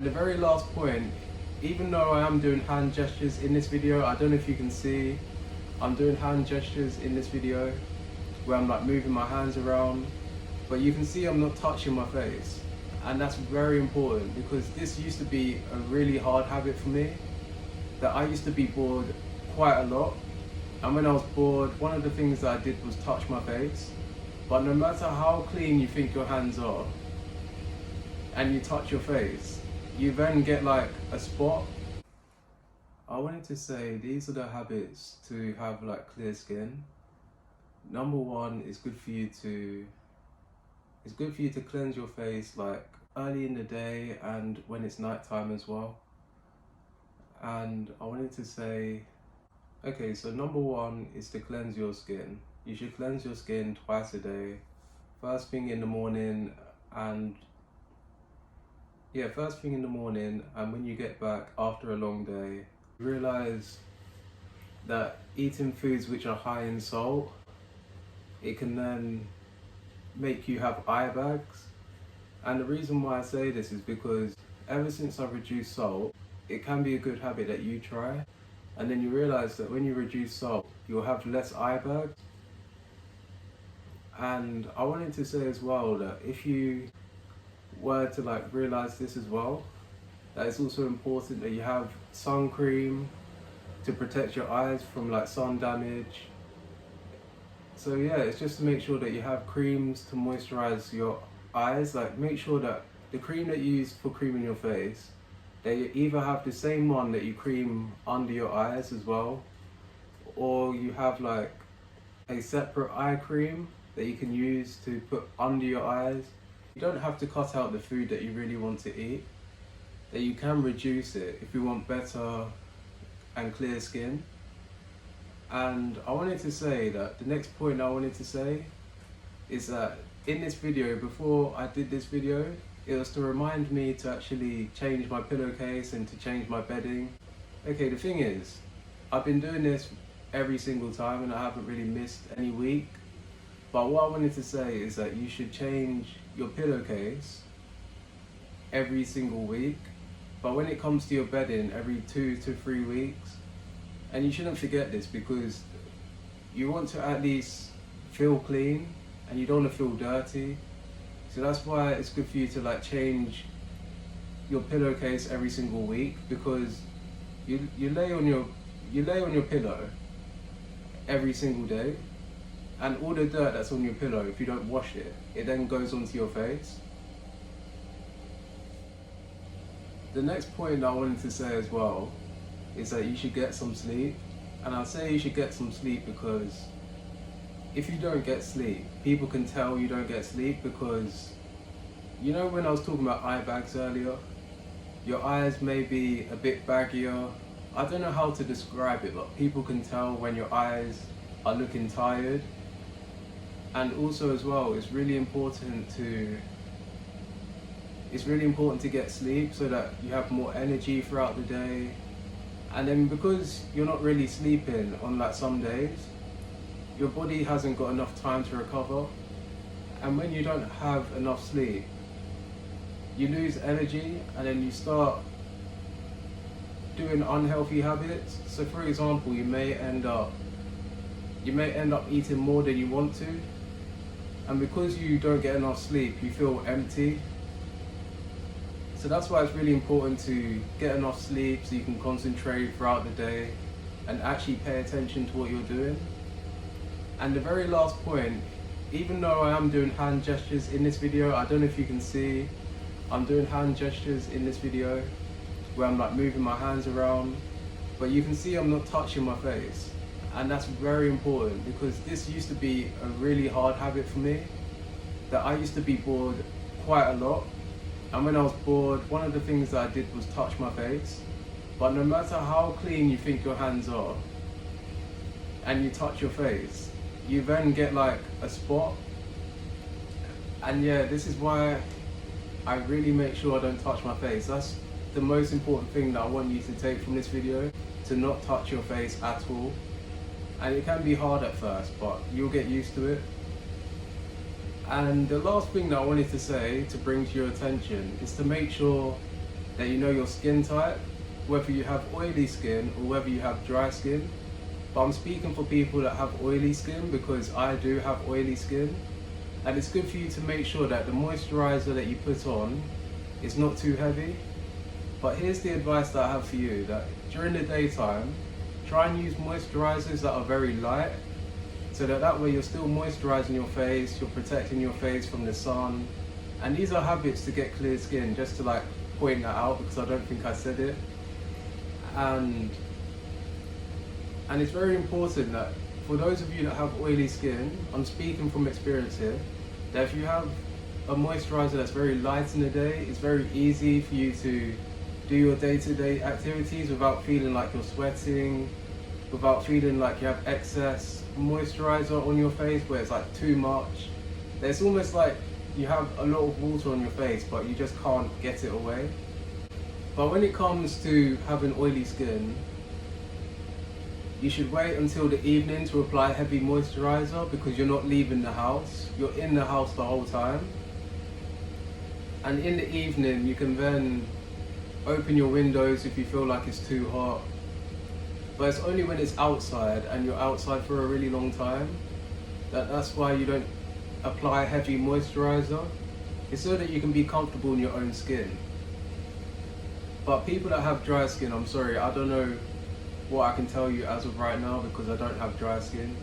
The very last point, even though I am doing hand gestures in this video, I don't know if you can see, I'm doing hand gestures in this video where I'm like moving my hands around, but you can see I'm not touching my face. And that's very important because this used to be a really hard habit for me, that I used to be bored quite a lot. And when I was bored, one of the things that I did was touch my face. But no matter how clean you think your hands are, and you touch your face, you then get like a spot. I wanted to say these are the habits to have like clear skin. Number one, it's good for you to cleanse your face like early in the day and when it's nighttime as well. And I wanted to say, okay, so number one is to cleanse your skin. You should cleanse your skin twice a day. First thing in the morning and when you get back after a long day. Realize that eating foods which are high in salt, it can then make you have eye bags. And the reason why I say this is because ever since I've reduced salt, it can be a good habit that you try. And then you realize that when you reduce salt, you'll have less eye bags. And I wanted to say as well that if you were to like realize this as well, that it's also important that you have sun cream to protect your eyes from like sun damage. So yeah, it's just to make sure that you have creams to moisturize your eyes. Like make sure that the cream that you use for creaming your face, that you either have the same one that you cream under your eyes as well, or you have like a separate eye cream that you can use to put under your eyes. You don't have to cut out the food that you really want to eat, that you can reduce it if you want better and clear skin. And I wanted to say that the next point I wanted to say is that in this video, before I did this video, it was to remind me to actually change my pillowcase and to change my bedding. Okay, the thing is, I've been doing this every single time and I haven't really missed any week. But what I wanted to say is that you should change your pillowcase every single week. But when it comes to your bedding, every 2 to 3 weeks. And you shouldn't forget this because you want to at least feel clean and you don't want to feel dirty. So that's why it's good for you to like change your pillowcase every single week, because you lay on your pillow every single day, and all the dirt that's on your pillow, if you don't wash it, it then goes onto your face. The next point I wanted to say as well is that you should get some sleep. And I'll say you should get some sleep because if you don't get sleep, people can tell you don't get sleep, because you know when I was talking about eye bags earlier, your eyes may be a bit baggier. I don't know how to describe it, but people can tell when your eyes are looking tired. And also as well, it's really important to get sleep so that you have more energy throughout the day. And then because you're not really sleeping on like some days, your body hasn't got enough time to recover. And when you don't have enough sleep, you lose energy and then you start doing unhealthy habits. So for example, you may end up eating more than you want to. And because you don't get enough sleep, you feel empty. So that's why it's really important to get enough sleep so you can concentrate throughout the day and actually pay attention to what you're doing. And the very last point, even though I am doing hand gestures in this video, I don't know if you can see, I'm doing hand gestures in this video where I'm like moving my hands around, but you can see I'm not touching my face. And that's very important because this used to be a really hard habit for me, that I used to be bored quite a lot. And when I was bored, one of the things that I did was touch my face. But no matter how clean you think your hands are and you touch your face, you then get like a spot. And yeah, this is why I really make sure I don't touch my face. That's the most important thing that I want you to take from this video, to not touch your face at all. And it can be hard at first, but you'll get used to it. And the last thing that I wanted to say to bring to your attention is to make sure that you know your skin type, whether you have oily skin or whether you have dry skin. But I'm speaking for people that have oily skin because I do have oily skin. And it's good for you to make sure that the moisturizer that you put on is not too heavy. But here's the advice that I have for you, that during the daytime, try and use moisturizers that are very light, so that way you're still moisturizing your face, you're protecting your face from the sun. And these are habits to get clear skin, just to like point that out because I don't think I said it. And it's very important that for those of you that have oily skin, I'm speaking from experience here, that if you have a moisturizer that's very light in the day, it's very easy for you to do your day-to-day activities without feeling like you're sweating, without feeling like you have excess moisturizer on your face where it's like too much. It's almost like you have a lot of water on your face but you just can't get it away. But when it comes to having oily skin, you should wait until the evening to apply heavy moisturizer because you're not leaving the house. You're in the house the whole time. And in the evening, you can then open your windows if you feel like it's too hot. But it's only when it's outside and you're outside for a really long time that's why you don't apply heavy moisturizer. It's so that you can be comfortable in your own skin. But people that have dry skin, I'm sorry, I don't know what I can tell you as of right now because I don't have dry skin.